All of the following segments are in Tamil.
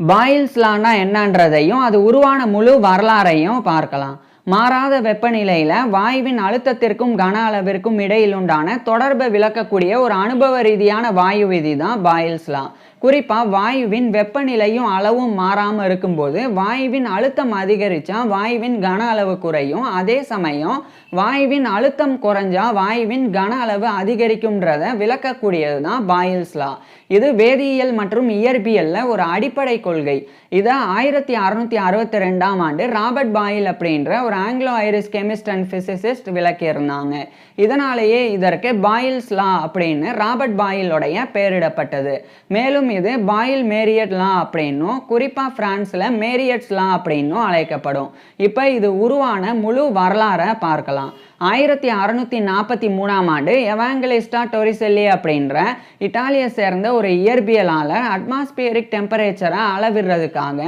பாயில்ஸ் லானா என்னன்றதையும் அது உருவான முழு வரலாறையும் பார்க்கலாம். மாறாத வெப்பநிலையில வாயுவின் அழுத்தத்திற்கும் கன அளவிற்கும் இடையில் உண்டான தொடர்பை விளக்கக்கூடிய ஒரு அனுபவ ரீதியான வாயு விதி தான் பாயில்ஸ் லா. குறிப்பா வாயுவின் வெப்பநிலையும் அளவும் மாறாம இருக்கும்போது வாயுவின் அழுத்தம் அதிகரிச்சா வாயுவின் கன அளவு குறையும். அதே சமயம் வாயுவின் அழுத்தம் குறைஞ்சா வாயுவின் கன அளவு அதிகரிக்கும்ன்றத விளக்கக்கூடியது தான் பாயில்ஸ் லா. இது வேதியியல் மற்றும் இயற்பியல்ல ஒரு அடிப்படை கொள்கை. இதை 1662ஆம் ஆண்டு ராபர்ட் பாயில் அப்படின்ற ஒரு Anglo Irish chemist and physicist விளக்கியிருந்தாங்க. இதனாலேயே இதற்கு பாயில்ஸ் லா அப்படின்னு ராபர்ட் பாயிலோடைய பெயரிடப்பட்டது. மேலும் இது பாயில் மேரியட் லா அப்படின்னும் குறிப்பா பிரான்ஸ்ல மேரியட்ஸ் லா அப்படின்னும் அழைக்கப்படும். இப்ப இது உருவான முழு வரலாறை பார்க்கலாம். 1643ஆம் ஆண்டு எவாங்கலிஸ்டா டொரிசெல்லி அப்படின்ற இட்டாலியை சேர்ந்த ஒரு இயற்பியலாளர் அட்மாஸ்பியரிக் டெம்பரேச்சரை அளவிடுறதுக்காக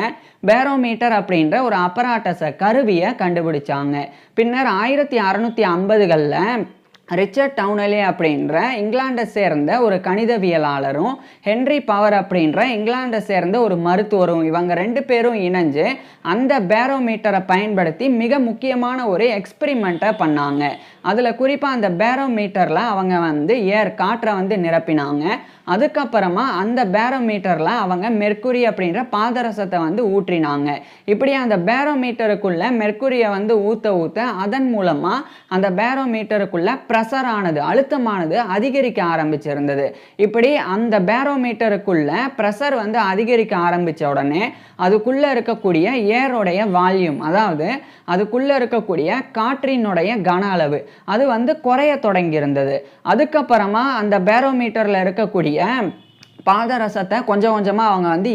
பேரோமீட்டர் அப்படின்ற ஒரு அப்பராட்டஸ கருவியை கண்டுபிடிச்சாங்க. பின்னர் 1650களில் ரிச்சர்ட் டவுனலே அப்படின்ற இங்கிலாண்டை சேர்ந்த ஒரு கணிதவியலாளரும் ஹென்ரி பவர் அப்படின்ற இங்கிலாண்டை சேர்ந்த ஒரு மருத்துவரும் இவங்க ரெண்டு பேரும் இணைஞ்சு அந்த பேரோமீட்டரை பயன்படுத்தி மிக முக்கியமான ஒரு எக்ஸ்பெரிமெண்ட்டை பண்ணாங்க. அதில் குறிப்பாக அந்த பேரோமீட்டரில் அவங்க காற்றை நிரப்பினாங்க. அதுக்கப்புறமா அந்த பேரோமீட்டரில் அவங்க மெர்க்குரி அப்படின்ற பாதரசத்தை ஊற்றினாங்க. இப்படி அந்த பேரோமீட்டருக்குள்ள மெர்க்குரியை ஊற்ற அதன் மூலமாக அந்த பேரோமீட்டருக்குள்ள ப்ரெஷர் ஆனது அழுத்தமானது அதிகரிக்க ஆரம்பிச்சிருந்தது. இப்படி அந்த பேரோமீட்டருக்குள்ள ப்ரெஷர் அதிகரிக்க ஆரம்பித்த உடனே அதுக்குள்ள இருக்கக்கூடிய ஏரோடைய வால்யூம், அதாவது அதுக்குள்ள இருக்கக்கூடிய காற்றினுடைய கன அளவு அது குறைய தொடங்கி இருந்தது. அதுக்கப்புறமா அந்த பேரோமீட்டர்ல இருக்கக்கூடிய பாதரசத்தை கொஞ்சம் கொஞ்சமாக அவங்க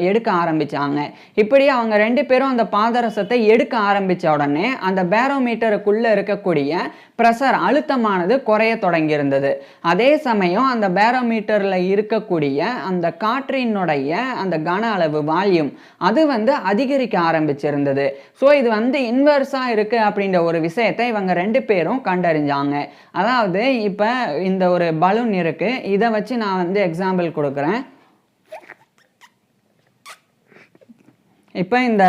எடுக்க ஆரம்பித்தாங்க. இப்படி அவங்க ரெண்டு பேரும் அந்த பாதரசத்தை எடுக்க ஆரம்பித்த உடனே அந்த பேரோமீட்டருக்குள்ளே இருக்கக்கூடிய ப்ரெஷர் அழுத்தமானது குறைய தொடங்கியிருந்தது. அதே சமயம் அந்த பேரோமீட்டரில் இருக்கக்கூடிய அந்த காற்றினுடைய அந்த கன அளவு வால்யூம் அது அதிகரிக்க ஆரம்பிச்சிருந்தது. ஸோ இது இன்வெர்ஸாக இருக்குது அப்படின்ற ஒரு விஷயத்தை இவங்க ரெண்டு பேரும் கண்டறிஞ்சாங்க. அதாவது இப்போ இந்த ஒரு பலூன் இருக்குது, இதை வச்சு நான் எக்ஸாம்பிள் கொடுக்குறேன். இப்போ இந்த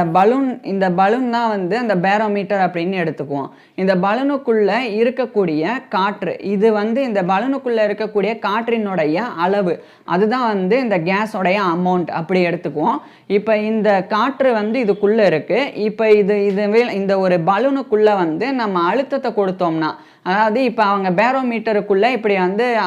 பலூன் தான் அந்த பேரோமீட்டர் அப்படின்னு எடுத்துக்குவோம். இந்த பலூனுக்குள்ள இருக்கக்கூடிய காற்று இது இந்த பலூனுக்குள்ள இருக்கக்கூடிய காற்றினுடைய அளவு அதுதான் இந்த கேஸோடைய அமௌண்ட் அப்படி எடுத்துக்குவோம். இப்போ இந்த காற்று இதுக்குள்ள இருக்கு. இப்போ இந்த ஒரு பலூனுக்குள்ள நம்ம அழுத்தத்தை கொடுத்தோம்னா, அதாவது இப்போ அவங்க பேரோமீட்டருக்குள்ள இப்படி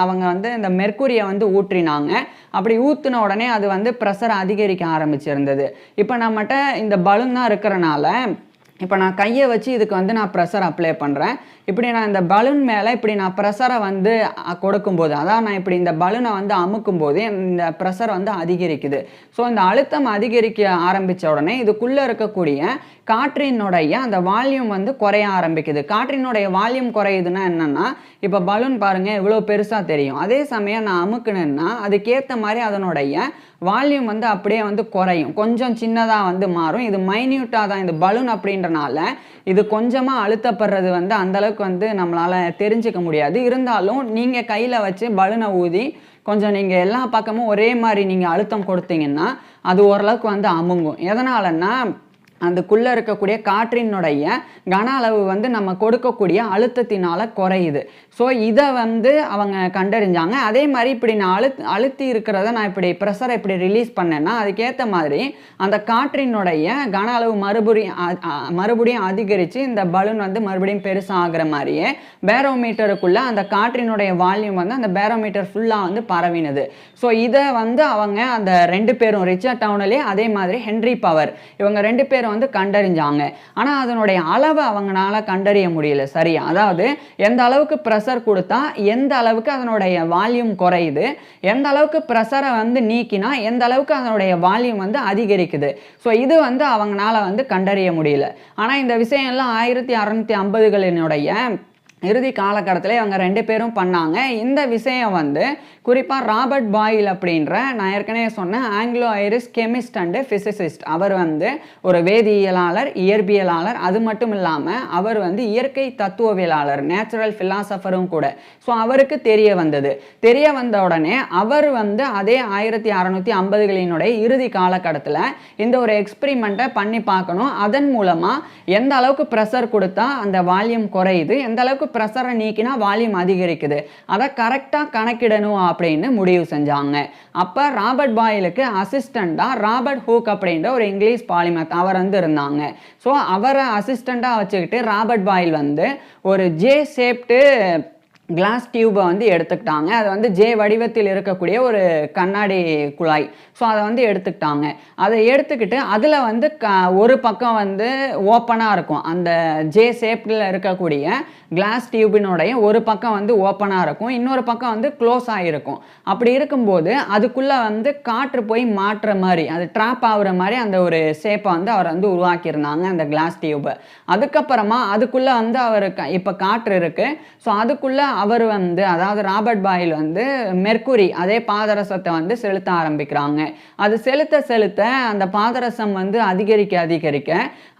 அவங்க இந்த மெர்க்குரியை ஊற்றினாங்க. அப்படி ஊற்றின உடனே அது ப்ரெஷர் அதிகரிக்க ஆரம்பிச்சிருந்தது. இப்போ நம்மகிட்ட இந்த பலூன் தான் இருக்கிறனால இப்போ நான் கையை வச்சு இதுக்கு நான் ப்ரெஷர் அப்ளை பண்ணுறேன். இப்படி நான் இந்த பலூன் மேலே இப்படி நான் ப்ரெஷரை கொடுக்கும்போது, அதாவது நான் இப்படி இந்த பலூனை அமுக்கும் போது இந்த ப்ரெஷர் அதிகரிக்குது. ஸோ இந்த அழுத்தம் அதிகரிக்க ஆரம்பித்த உடனே இதுக்குள்ளே இருக்கக்கூடிய காற்றினுடைய அந்த வால்யூம் குறைய ஆரம்பிக்குது. காற்றினுடைய வால்யூம் குறையுதுன்னா என்னென்னா, இப்போ பலூன் பாருங்கள் இவ்வளோ பெருசாக தெரியும். அதே சமயம் நான் அமுக்குனேன்னா அதுக்கேற்ற மாதிரி அதனுடைய வால்யூம் அப்படியே குறையும், கொஞ்சம் சின்னதாக மாறும். இது மைன்யூட்டாக தான், இந்த பலூன் அப்படின்றனால இது கொஞ்சமாக அழுத்தப்படுறது அந்தளவுக்கு நம்மளால் தெரிஞ்சுக்க முடியாது. இருந்தாலும் நீங்கள் கையில் வச்சு பலூனை ஊதி கொஞ்சம் நீங்கள் எல்லா பக்கமும் ஒரே மாதிரி நீங்கள் அழுத்தம் கொடுத்தீங்கன்னா அது ஓரளவுக்கு அமுங்கும். எதனாலன்னா அதுக்குள்ளே இருக்கக்கூடிய காற்றினுடைய கன அளவு நம்ம கொடுக்கக்கூடிய அழுத்தத்தினால குறையுது. ஸோ இதை அவங்க கண்டறிஞ்சாங்க. அதே மாதிரி இப்படி நான் அழுத்தி இருக்கிறத நான் இப்படி ப்ரெஷரை இப்படி ரிலீஸ் பண்ணேன்னா அதுக்கேற்ற மாதிரி அந்த காற்றினுடைய கன அளவு மறுபடியும் அதிகரித்து இந்த பலூன் மறுபடியும் பெருசாக ஆகிற மாதிரியே பேரோமீட்டருக்குள்ளே அந்த காற்றினுடைய வால்யூம் அந்த பேரோமீட்டர் ஃபுல்லாக பரவினது. ஸோ இதை அவங்க அந்த ரெண்டு பேரும் ரிச்சர்ட் டவுனலே அதே மாதிரி ஹென்ரி பவர் இவங்க ரெண்டு பேரும் கண்டறிஞ்சாங்க. ஆனா அதனுடைய அளவை அவங்களால கண்டறிய முடியல சரியா. அதாவது எந்த அளவுக்கு பிரஷர் கொடுத்தா எந்த அளவுக்கு அதனுடைய வால்யூம் குறையுது, எந்த அளவுக்கு பிரஷரை நீக்கினா எந்த அளவுக்கு அதனுடைய வால்யூம் அதிகரிக்குது. ஸோ இது அவங்களால கண்டறிய முடியல. ஆனா இந்த விஷயம் எல்லாம் 1650களினுடைய இறுதி காலகட்டத்தில் இவங்க 2 பேரும் பண்ணாங்க. இந்த விஷயம் வந்து குறிப்பாக ராபர்ட் பாயில் அப்படின்ற நான் ஏற்கனவே சொன்னேன் Anglo Irish chemist and physicist. அவர் வந்து ஒரு வேதியியலாளர், இயற்பியலாளர், அது மட்டும் இல்லாமல் அவர் வந்து இயற்கை தத்துவவியலாளர், நேச்சுரல் ஃபிலாசபரும் கூட. ஸோ அவருக்கு தெரிய வந்தது. தெரிய வந்த உடனே அவர் வந்து அதே 1650களினுடைய இறுதி காலகட்டத்தில் இந்த ஒரு எக்ஸ்பிரிமெண்ட்டை பண்ணி பார்க்கணும். அதன் மூலமாக எந்த அளவுக்கு ப்ரெஷர் கொடுத்தா அந்த வால்யூம் குறையுது, எந்த அளவுக்கு ப்ரெஷரை நீக்கினா வால்யூம் அதிகரிக்குது, அதை கரெக்டாக கணக்கிடணும் அப்படின்னு முடிவு செஞ்சாங்க. அப்போ ராபர்ட் பாயிலுக்கு அசிஸ்டண்டாக ராபர்ட் ஹூக் அப்படின்ற ஒரு இங்கிலீஷ் பாலிமத் அவர் வந்து இருந்தாங்க. ஸோ அவரை அசிஸ்டண்டாக வச்சுக்கிட்டு ராபர்ட் பாயில் வந்து ஒரு ஜே ஷேப்டு கிளாஸ் டியூபை வந்து எடுத்துக்கிட்டாங்க. அது வந்து ஜே வடிவத்தில் இருக்கக்கூடிய ஒரு கண்ணாடி குழாய். ஸோ அதை வந்து எடுத்துக்கிட்டாங்க. அதை எடுத்துக்கிட்டு அதில் வந்து ஒரு பக்கம் வந்து ஓப்பனாக இருக்கும். அந்த ஜே ஷேப்பில் இருக்கக்கூடிய கிளாஸ் டியூபினுடைய ஒரு பக்கம் வந்து ஓப்பனாக இருக்கும், இன்னொரு பக்கம் வந்து க்ளோஸ் ஆகிருக்கும். அப்படி இருக்கும்போது அதுக்குள்ளே வந்து காற்று போய் மாற்றுற மாதிரி, அது ட்ராப் ஆகுற மாதிரி அந்த ஒரு ஷேப்பை வந்து அவர் வந்து உருவாக்கியிருந்தாங்க அந்த கிளாஸ் டியூபை. அதுக்கப்புறமா அதுக்குள்ளே வந்து அவர் இப்போ காற்று இருக்குது. ஸோ அதுக்குள்ளே அவர் வந்து அதாவது ராபர்ட் பாயில் வந்து மெர்க்குரி அதே பாதரசத்தை வந்து செலுத்த ஆரம்பிக்கிறாங்க. அது செலுத்த செலுத்த அந்த பாதரசம் வந்து அதிகரிக்க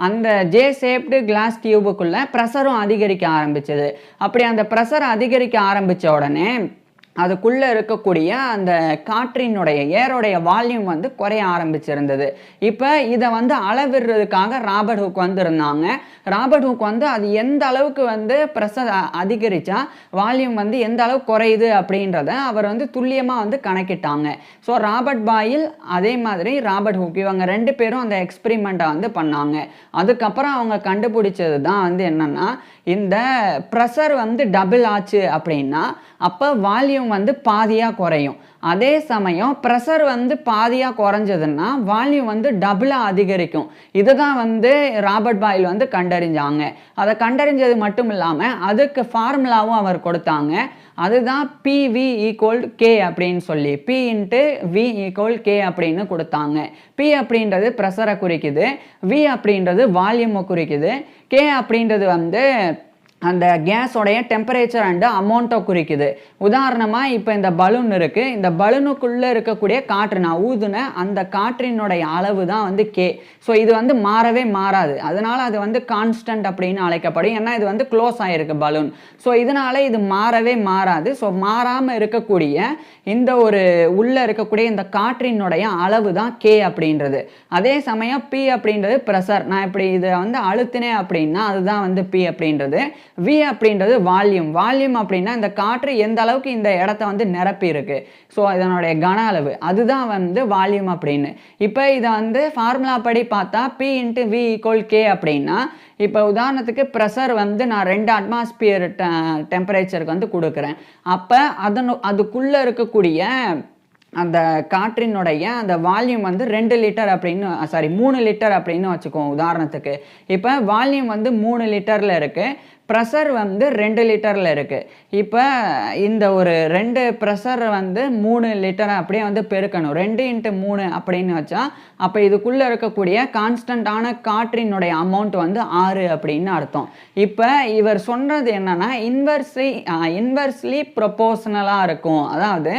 அந்த ஜே ஷேப்டு கிளாஸ் டியூபுக்குள்ள ப்ரெஷரும் அதிகரிக்க ஆரம்பிச்சது. அப்படி அந்த ப்ரெஷர் அதிகரிக்க ஆரம்பித்த உடனே அதுக்குள்ளே இருக்கக்கூடிய அந்த காற்றினுடைய ஏரோடைய வால்யூம் வந்து குறைய ஆரம்பிச்சிருந்தது. இப்போ இதை வந்து அளவிடுறதுக்காக ராபர்ட் ஹூக் வந்து இருந்தாங்க. ராபர்ட் ஹூக் வந்து அது எந்த அளவுக்கு வந்து ப்ரெஷர் அதிகரித்தா வால்யூம் வந்து எந்த அளவுக்கு குறையுது அப்படின்றத அவர் வந்து துல்லியமாக வந்து கணக்கிட்டாங்க. ஸோ ராபர்ட் பாயில் அதே மாதிரி ராபர்ட் ஹூக் இவங்க 2 பேரும் அந்த எக்ஸ்பிரிமெண்ட்டை வந்து பண்ணாங்க. அதுக்கப்புறம் அவங்க கண்டுபிடிச்சது தான் வந்து என்னென்னா, இந்த ப்ரெஷர் வந்து டபுள் ஆச்சு அப்படின்னா அப்போ வால்யூம் வந்து பாதியாக குறையும். அதே சமயம் ப்ரெஷர் வந்து பாதியாக குறைஞ்சதுன்னா வால்யூம் வந்து டபுளாக அதிகரிக்கும். இதை தான் வந்து ராபர்ட் பாயில் வந்து கண்டறிஞ்சாங்க. அதை கண்டறிஞ்சது மட்டும் இல்லாமல் அதுக்கு ஃபார்முலாவும் அவர் கொடுத்தாங்க. அதுதான் PV = K அப்படின்னு சொல்லி, P × V = K அப்படின்னு கொடுத்தாங்க. P அப்படின்றது ப்ரெஷரை குறிக்குது, V அப்படின்றது வால்யூமை குறிக்குது, K அப்படின்றது வந்து அந்த கேஸோடைய டெம்பரேச்சர் அண்டு அமௌண்ட்டை குறிக்குது. உதாரணமாக இப்போ இந்த பலூன் இருக்குது. இந்த பலூனுக்குள்ளே இருக்கக்கூடிய காற்று நான் ஊதுன அந்த காற்றினுடைய அளவு தான் வந்து K. ஸோ இது வந்து மாறவே மாறாது. அதனால் அது வந்து கான்ஸ்டன்ட் அப்படின்னு அழைக்கப்படும். ஏன்னா இது வந்து க்ளோஸ் ஆகிருக்கு பலூன். ஸோ இதனால் இது மாறவே மாறாது. ஸோ மாறாமல் இருக்கக்கூடிய இந்த ஒரு உள்ளே இருக்கக்கூடிய இந்த காற்றினுடைய அளவு தான் K அப்படின்றது. அதே சமயம் P அப்படின்றது ப்ரெஷர். நான் இப்படி இதை வந்து அழுத்தினேன் அப்படின்னா அதுதான் வந்து P அப்படின்றது. V அப்படின்றது வால்யூம். வால்யூம் அப்படின்னா இந்த காற்று எந்த அளவுக்கு இந்த இடத்த வந்து நிரப்பி இருக்கு, ஸோ இதனுடைய கன அளவு, அதுதான் வந்து வால்யூம் அப்படின்னு. இப்போ இதை வந்து ஃபார்முலா படி பார்த்தா P × V = K அப்படின்னா, இப்போ உதாரணத்துக்கு ப்ரெஷர் வந்து நான் 2 அட்மாஸ்பியர் டெம்பரேச்சருக்கு வந்து கொடுக்குறேன். அப்போ அதுக்குள்ளே இருக்கக்கூடிய அந்த காற்றினுடைய அந்த வால்யூம் வந்து 2 லிட்டர் அப்படின்னு 3 லிட்டர் அப்படின்னு வச்சுக்குவோம் உதாரணத்துக்கு. இப்போ வால்யூம் வந்து 3 லிட்டரில் இருக்குது, ப்ரெஷர் வந்து 2 லிட்டரில் இருக்குது. இப்போ இந்த ஒரு 2 ப்ரெஷர் வந்து 3 லிட்டரை அப்படியே வந்து பெருக்கணும். 2 × 3 அப்படின்னு வச்சா அப்போ இதுக்குள்ளே இருக்கக்கூடிய கான்ஸ்டண்ட்டான காற்றினுடைய அமௌண்ட் வந்து 6 அப்படின்னு அர்த்தம். இப்போ இவர் சொன்னது என்னன்னா இன்வெர்ஸ்லி ப்ரொபோர்ஷனலாக இருக்கும். அதாவது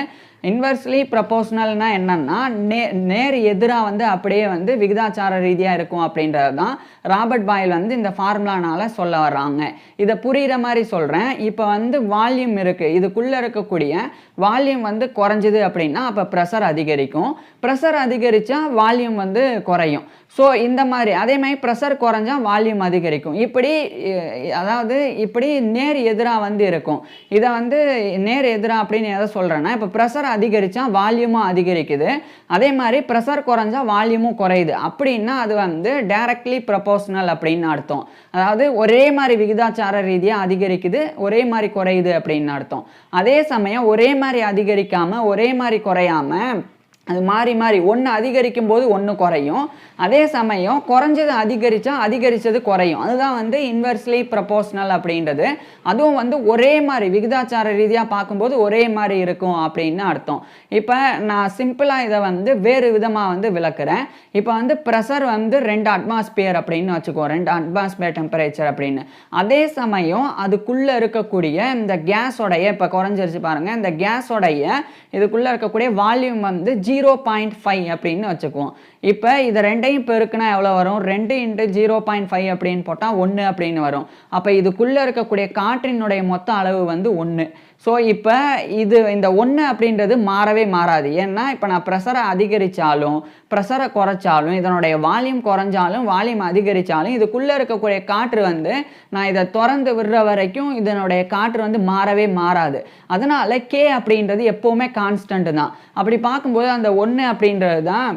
இன்வெர்ஸ்லி ப்ரொபோர்ஷனல்னா என்னன்னா நேர் எதிராக வந்து அப்படியே வந்து விகிதாச்சார ரீதியாக இருக்கும் அப்படின்றது தான் ராபர்ட் பாயில் வந்து இந்த ஃபார்முலானால சொல்ல வர்றாங்க. இதை புரிகிற மாதிரி சொல்கிறேன். இப்போ வந்து வால்யூம் இருக்குது, இதுக்குள்ளே இருக்கக்கூடிய வால்யூம் வந்து குறைஞ்சிது அப்படின்னா அப்போ ப்ரெஷர் அதிகரிக்கும், ப்ரெஷர் அதிகரித்தா வால்யூம் வந்து குறையும். ஸோ இந்த மாதிரி அதே மாதிரி ப்ரெஷர் குறைஞ்சா வால்யூம் அதிகரிக்கும். இப்படி அதாவது இப்படி நேர் எதிராக வந்து இருக்கும். இதை வந்து நேர் எதிராக அப்படின்னு எதை சொல்கிறேன்னா, இப்போ ப்ரெஷர் அதிகரித்தா வால்யூமும் அதிகரிக்குது, அதே மாதிரி ப்ரெஷர் குறைஞ்சா வால்யூமும் குறையுது அப்படின்னா அது வந்து டைரக்ட்லி ப்ரொபோர்ஷனல் அப்படின்னு அர்த்தம். அதாவது ஒரே மாதிரி விகிதாச்சார ரீதியாக அதிகரிக்குது, ஒரே மாதிரி குறையுது அப்படின்னு அர்த்தம். அதே சமயம் ஒரே மாதிரி அதிகரிக்காமல் ஒரே மாதிரி குறையாமல் அது மாறி மாறி ஒன்று அதிகரிக்கும் போது ஒன்று குறையும், அதே சமயம் குறைஞ்சது அதிகரித்தா அதிகரித்தது குறையும். அதுதான் வந்து இன்வெர்ஸ்லி ப்ரொபோர்ஷனல் அப்படின்றது. அதுவும் வந்து ஒரே மாதிரி விகிதாச்சார ரீதியாக பார்க்கும்போது ஒரே மாதிரி இருக்கும் அப்படின்னு அர்த்தம். இப்போ நான் சிம்பிளாக இதை வந்து வேறு விதமாக வந்து விளக்குறேன். இப்போ வந்து ப்ரெஷர் வந்து 2 அட்மாஸ்பியர் அப்படின்னு வச்சுக்குவோம், 2 அட்மாஸ்பியர் டெம்பரேச்சர் அப்படின்னு. அதே சமயம் அதுக்குள்ளே இருக்கக்கூடிய இந்த கேஸோடைய இப்போ குறைஞ்சிருச்சு பாருங்கள், இந்த கேஸோடைய இதுக்குள்ளே இருக்கக்கூடிய வால்யூம் வந்து 0.5 அப்படின்னு வச்சுக்குவோம். இப்போ இதை ரெண்டையும் பெருக்குனா எவ்வளோ வரும்? 2 × 0.5 அப்படின்னு போட்டால் 1 அப்படின்னு வரும். அப்போ இதுக்குள்ளே இருக்கக்கூடிய காற்றினுடைய மொத்த அளவு வந்து 1. ஸோ இப்போ இந்த 1 அப்படின்றது மாறவே மாறாது. ஏன்னா இப்போ நான் ப்ரெஷரை அதிகரித்தாலும் ப்ரெஷரை குறைச்சாலும் இதனுடைய வால்யூம் குறைஞ்சாலும் வால்யூம் அதிகரித்தாலும் இதுக்குள்ளே இருக்கக்கூடிய காற்று வந்து நான் இதை திறந்து விடுற வரைக்கும் இதனுடைய காற்று வந்து மாறவே மாறாது. அதனால கே அப்படின்றது எப்போவுமே கான்ஸ்டன்ட் தான். அப்படி பார்க்கும்போது அந்த 1 அப்படின்றது தான்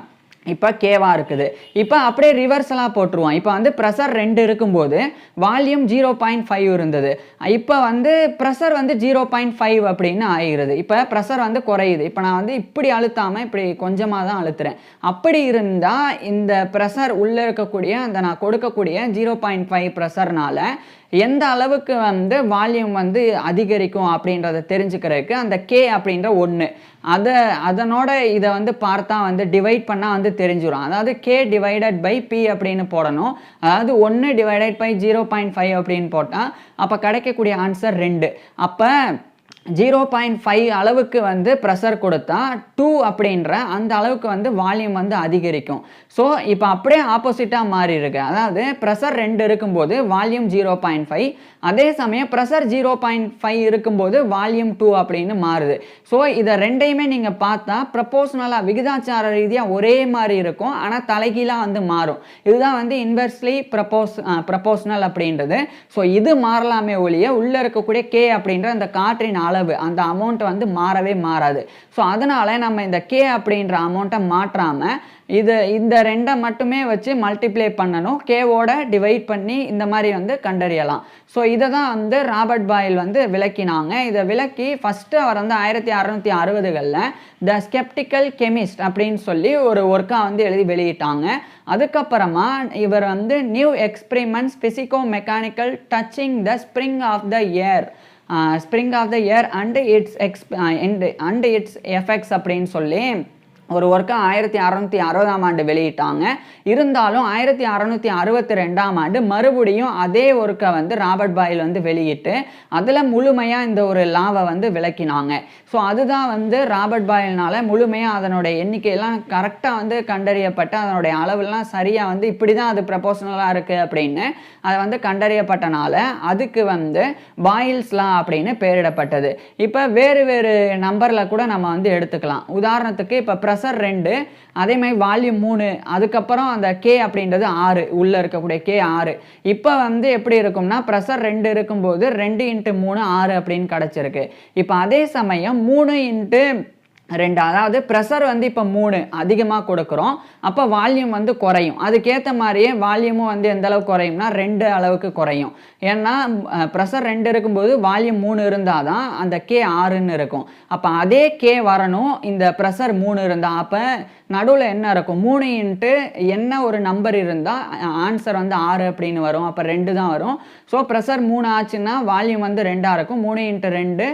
இப்போ கேவாக இருக்குது. இப்போ அப்படியே ரிவர்சலாக போட்டுருவோம். இப்போ வந்து ப்ரெஷர் 2 இருக்கும்போது வால்யூம் 0.5 இருந்தது. இப்போ வந்து ப்ரெஷர் வந்து 0.5 அப்படின்னு ஆகிடுது. இப்போ ப்ரெஷர் வந்து குறையுது. இப்போ நான் வந்து இப்படி அழுத்தாமல் இப்படி கொஞ்சமாக தான் அழுத்துறேன். அப்படி இருந்தால் இந்த ப்ரெஷர் உள்ளே இருக்கக்கூடிய அந்த நான் கொடுக்கக்கூடிய 0.5 ப்ரெஷர்னால எந்த அளவுக்கு வந்து வால்யூம் வந்து அதிகரிக்கும் அப்படின்றத தெரிஞ்சுக்கிறதுக்கு அந்த கே அப்படின்ற 1 அதனோட இதை வந்து பார்த்தா வந்து டிவைட் பண்ணால் வந்து தெரிஞ்சிடும். அதாவது கே டிவைடட் பை பி அப்படின்னு போடணும். அதாவது 1 டிவைடட் பை 0.5 அப்படின்னு போட்டால் அப்போ கிடைக்கக்கூடிய ஆன்சர் 2. அப்போ 0.5 அளவுக்கு வந்து ப்ரெஷர் கொடுத்தா 2 அப்படின்ற அந்த அளவுக்கு வந்து வால்யூம் வந்து அதிகரிக்கும். ஸோ இப்போ அப்படியே ஆப்போசிட்டாக மாறி இருக்கு. அதாவது ப்ரெஷர் 2 இருக்கும்போது வால்யூம் 0.5, அதே சமயம் ப்ரெஷர் 0.5 இருக்கும்போது வால்யூம் 2 அப்படின்னு மாறுது. ஸோ இதை ரெண்டையுமே நீங்கள் பார்த்தா ப்ரொபோர்ஷனலாக விகிதாச்சார ரீதியாக ஒரே மாதிரி இருக்கும், ஆனால் தலைகீழாக வந்து மாறும். இதுதான் வந்து இன்வெர்ஸ்லி ப்ரொபோர்ஷனல் அப்படின்றது. ஸோ இது மாறலாமே ஒழிய உள்ளே இருக்கக்கூடிய கே அப்படின்ற அந்த காற்றின் அளவு அந்த அமௌண்ட் வந்து மாறவே மாறாது. ஸோ அதனால நம்ம இந்த கே அப்படின்ற அமௌண்ட்டை மாற்றாமல் இந்த 2 மட்டுமே வச்சு மல்டிப்ளை பண்ணணும், கேவோட டிவைட் பண்ணி இந்த மாதிரி வந்து கண்டறியலாம். ஸோ இதை தான் வந்து ராபர்ட் பாயில் வந்து விளக்கினாங்க. இதை விளக்கி ஃபஸ்ட்டு அவர் வந்து 1660களில் த ஸ்கெப்டிக்கல் கெமிஸ்ட் அப்படின்னு சொல்லி ஒரு ஒர்க்காக வந்து எழுதி வெளியிட்டாங்க. அதுக்கப்புறமா இவர் வந்து new experiments physico mechanical touching the spring of the air and its effects அப்படின்னு சொல்லி ஒரு ஒர்க்கை 1660ஆம் ஆண்டு வெளியிட்டாங்க. இருந்தாலும் 1662ஆம் ஆண்டு மறுபடியும் அதே ஒர்க்கை வந்து ராபர்ட் பாயில் வந்து வெளியிட்டு அதில் முழுமையாக இந்த ஒரு லாவை வந்து விளக்கினாங்க. ஸோ அதுதான் வந்து ராபர்ட் பாயில்னால முழுமையாக அதனுடைய எண்ணிக்கையெல்லாம் கரெக்டாக வந்து கண்டறியப்பட்டு அதனுடைய அளவுலாம் சரியாக வந்து இப்படி தான் அது ப்ரொபோஷனலாக இருக்குது அப்படின்னு அதை வந்து கண்டறியப்பட்டனால அதுக்கு வந்து பாயில்ஸ் லா அப்படின்னு பெயரிடப்பட்டது. இப்போ வேறு வேறு நம்பரில் கூட நம்ம வந்து எடுத்துக்கலாம். உதாரணத்துக்கு இப்போ ப்ரெஷர் 2, அதே மாதிரி வால்யூம் 3, அதுக்கப்புறம் அந்த கே அப்படின்றது 6, உள்ளே இருக்கக்கூடிய கே 6. இப்போ வந்து எப்படி இருக்கும்னா ப்ரெஷர் 2 இருக்கும்போது 2 × 3 6 அப்படின்னு கிடச்சிருக்கு. இப்போ அதே சமயம் 3 × 2, அதாவது ப்ரெஷர் வந்து இப்போ 3 அதிகமாக கொடுக்குறோம், அப்போ வால்யூம் வந்து குறையும். அதுக்கேற்ற மாதிரியே வால்யூமும் வந்து எந்த அளவுக்கு குறையும்னா 2 அளவுக்கு குறையும். ஏன்னா ப்ரெஷர் 2 இருக்கும்போது வால்யூம் 3 இருந்தால் தான் அந்த கே 6ன்னு இருக்கும். அப்போ அதே கே வரணும் இந்த ப்ரெஷர் 3 இருந்தால். அப்போ நடுவில் என்ன இருக்கும்? 3 × என்ன ஒரு நம்பர் இருந்தால் ஆன்சர் வந்து 6 அப்படின்னு வரும். அப்போ 2 தான் வரும். ஸோ ப்ரெஷர் 3 ஆச்சுன்னா வால்யூம் வந்து 2ஆக இருக்கும். 3 × 2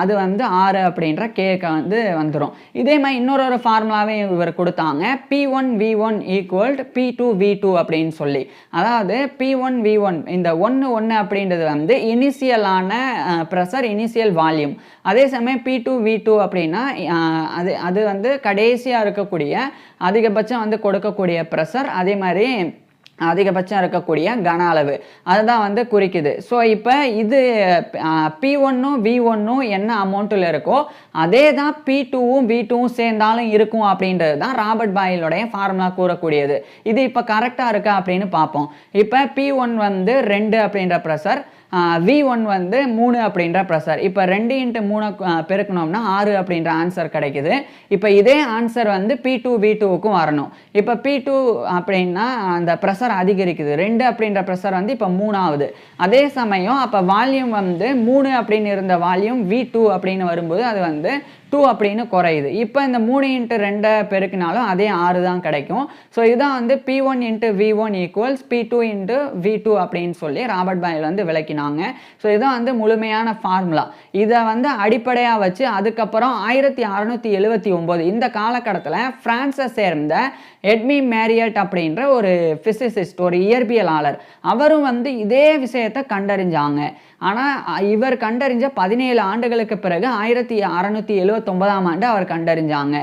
அது வந்து 6 அப்படின்ற கேக்கு வந்து வந்துடும். இதே மாதிரி இன்னொரு ஃபார்முலாவே இவர் கொடுத்தாங்க, P1V1 = P2V2 அப்படின்னு சொல்லி. அதாவது P1V1 இந்த 1 அப்படின்றது வந்து இனிஷியலான ப்ரெஷர், இனிஷியல் வால்யூம். அதே சமயம் P2V2 அப்படின்னா அது வந்து கடைசியாக இருக்கக்கூடிய அதிகபட்சம் வந்து கொடுக்கக்கூடிய ப்ரெஷர், அதே மாதிரி அதிகபட்சம் இருக்கக்கூடிய கன அளவு அதுதான் வந்து குறிக்குது. ஸோ இப்போ இது P1ம் V1ம் என்ன அமௌண்ட்டில் இருக்கோ அதே தான் P2ம் V2ம் சேர்ந்தாலும் இருக்கும் அப்படின்றது தான் ராபர்ட் பாயிலோடைய ஃபார்முலா கூறக்கூடியது. இது இப்போ கரெக்டாக இருக்கா அப்படின்னு பார்ப்போம். இப்போ P1 வந்து 2 அப்படின்ற ப்ரெஷர், V1 வந்து 3 அப்படின்ற ப்ரெஷர். இப்போ 2 × 3 பெருக்கணும்னா 6 அப்படின்ற ஆன்சர் கிடைக்குது. இப்போ இதே ஆன்சர் வந்து P2V2க்கும் வரணும். இப்போ P2 அப்படின்னா அந்த ப்ரெஷர் அதிகரிக்குது, 2 அப்படின்ற ப்ரெஷர் வந்து இப்போ 3ஆகுது. அதே சமயம் அப்போ வால்யூம் வந்து 3 அப்படின்னு இருந்த வால்யூம் V2 அப்படின்னு வரும்போது அது வந்து 2 அப்படின்னு குறையுது. இப்போ இந்த 3 × 2 பெருக்கினாலும் அதே 6 தான் கிடைக்கும். ஸோ இதுதான் வந்து P1 × V1 = P2 × V2 அப்படின்னு சொல்லி ராபர்ட் பாயில் வந்து விளக்கினாங்க. ஸோ இதுதான் வந்து முழுமையான ஃபார்முலா. இதை வந்து அடிப்படையாக வச்சு அதுக்கப்புறம் 1679 இந்த காலகட்டத்தில் பிரான்ஸை சேர்ந்த எட்மி மேரியட் அப்படின்ற ஒரு பிசிசிஸ்ட், ஒரு இயற்பியலாளர், அவரும் வந்து இதே விஷயத்தை கண்டறிஞ்சாங்க. ஆனால் இவர் கண்டறிஞ்ச 17 ஆண்டுகளுக்கு பிறகு 1679ஆம் ஆண்டு அவர் கண்டறிஞ்சாங்க.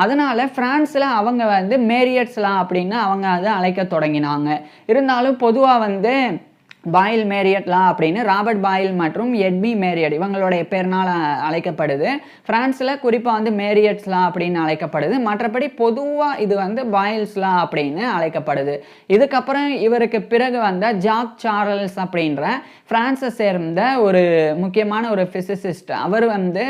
அதனால பிரான்ஸில் அவங்க வந்து மேரியட்ஸ்லா அப்படின்னு அவங்க அதை அழைக்க தொடங்கினாங்க. இருந்தாலும் பொதுவாக வந்து பாயில் மேரியட்லா அப்படின்னு ராபர்ட் பாயில் மற்றும் எட்மி மேரியட் இவங்களுடைய பேர்னால் அழைக்கப்படுது. பிரான்ஸில் குறிப்பாக வந்து மேரியட்ஸ்லா அப்படின்னு அழைக்கப்படுது. மற்றபடி பொதுவாக இது வந்து பாயில்ஸ்லா அப்படின்னு அழைக்கப்படுது. இதுக்கப்புறம் இவருக்கு பிறகு வந்த ஜாக் சார்ல்ஸ் அப்படின்ற பிரான்ஸை சேர்ந்த ஒரு முக்கியமான ஒரு பிசிசிஸ்ட், அவர் வந்து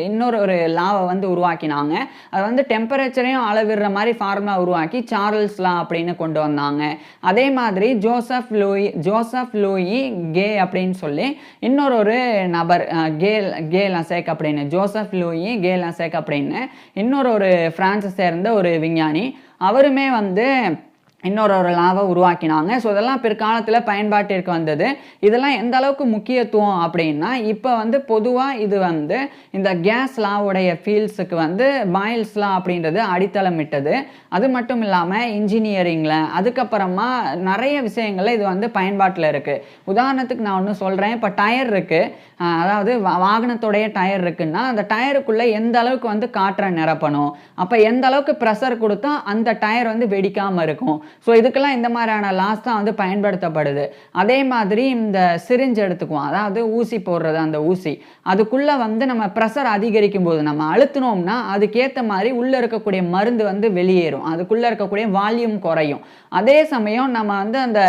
இன்னொரு லாவை வந்து உருவாக்கினாங்க. அது வந்து டெம்பரேச்சரையும் அளவிடுற மாதிரி ஃபார்முலா உருவாக்கி சார்ல்ஸ் லா அப்படின்னு கொண்டு வந்தாங்க. அதே மாதிரி ஜோசப் லூயி கே அப்படின்னு சொல்லி இன்னொரு நபர், கே லசேக் அப்படின்னு, ஜோசப் லூயி கே லசேக் அப்படின்னு இன்னொரு பிரான்ஸை சேர்ந்த ஒரு விஞ்ஞானி, அவருமே வந்து இன்னொரு லாவை உருவாக்கினாங்க. ஸோ இதெல்லாம் பிற்காலத்தில் பயன்பாட்டிற்கு வந்தது. இதெல்லாம் எந்த அளவுக்கு முக்கியத்துவம் அப்படின்னா, இப்போ வந்து பொதுவாக இது வந்து இந்த கேஸ் லாவுடைய ஃபீல்ட்ஸுக்கு வந்து பாயில்ஸ் லா அப்படின்றது அடித்தளமிட்டது. அது மட்டும் இல்லாமல் இன்ஜினியரிங்கில் அதுக்கப்புறமா நிறைய விஷயங்களில் இது வந்து பயன்பாட்டில் இருக்குது. உதாரணத்துக்கு நான் ஒன்று சொல்கிறேன். இப்போ டயர் இருக்குது, அதாவது வாகனத்துடைய டயர் இருக்குன்னா அந்த டயருக்குள்ளே எந்த அளவுக்கு வந்து காற்றை நிரப்பணும், அப்போ எந்த அளவுக்கு ப்ரெஷர் கொடுத்தா அந்த டயர் வந்து வெடிக்காமல் இருக்கும். ஸோ இதுக்கெல்லாம் இந்த மாதிரியான லாஸ் தான் வந்து பயன்படுத்தப்படுது. அதே மாதிரி இந்த சிரிஞ்ச் எடுத்துக்குவோம், அதாவது ஊசி போடுறது, அந்த ஊசி அதுக்குள்ளே வந்து நம்ம ப்ரெஷர் அதிகரிக்கும் போது நம்ம அழுத்தினோம்னா அதுக்கேற்ற மாதிரி உள்ளே இருக்கக்கூடிய மருந்து வந்து வெளியேறும், அதுக்குள்ளே இருக்கக்கூடிய வால்யூம் குறையும். அதே சமயம் நம்ம வந்து அந்த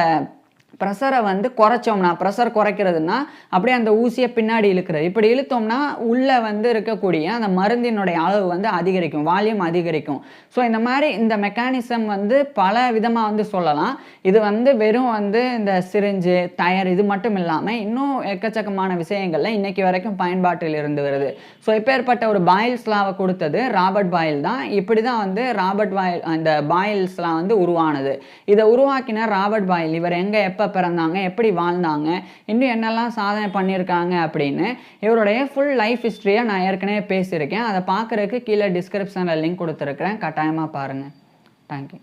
ப்ரெஷரை வந்து குறைச்சோம்னா, ப்ரெஷர் குறைக்கிறதுனா அப்படியே அந்த ஊசியை பின்னாடி இழுக்கிறது, இப்படி இழுத்தோம்னா உள்ளே வந்து இருக்கக்கூடிய அந்த மருந்தினுடைய அளவு வந்து அதிகரிக்கும், வால்யூம் அதிகரிக்கும். ஸோ இந்த மாதிரி இந்த மெக்கானிசம் வந்து பல விதமாக வந்து சொல்லலாம். இது வந்து வெறும் வந்து இந்த சிரிஞ்சு, டயர் இது மட்டும் இல்லாமல் இன்னும் எக்கச்சக்கமான விஷயங்கள்ல இன்னைக்கு வரைக்கும் பயன்பாட்டில் இருந்து வருது. ஸோ இப்பேற்பட்ட ஒரு பாயில்ஸ் லாவை கொடுத்தது ராபர்ட் பாயில் தான். இப்படி தான் வந்து ராபர்ட் பாயில் அந்த பாயில்ஸ் லா வந்து உருவானது. இதை உருவாக்கின ராபர்ட் பாயில் இவர் எங்கே எப்போ பிறந்தாங்க, எப்படி வாழ்ந்தாங்க, இன்னும் என்னெல்லாம் சாதனை பண்ணியிருக்காங்க அப்படின்னு இவருடைய ஃபுல் லைஃப் ஹிஸ்ட்ரியை நான் ஏற்கனவே பேசியிருக்கேன். அதை பார்க்குறதுக்கு கீழே டிஸ்கிரிப்ஷனில் லிங்க் கொடுத்துருக்குறேன், கட்டாயமாக பாருங்கள். தேங்க்யூ.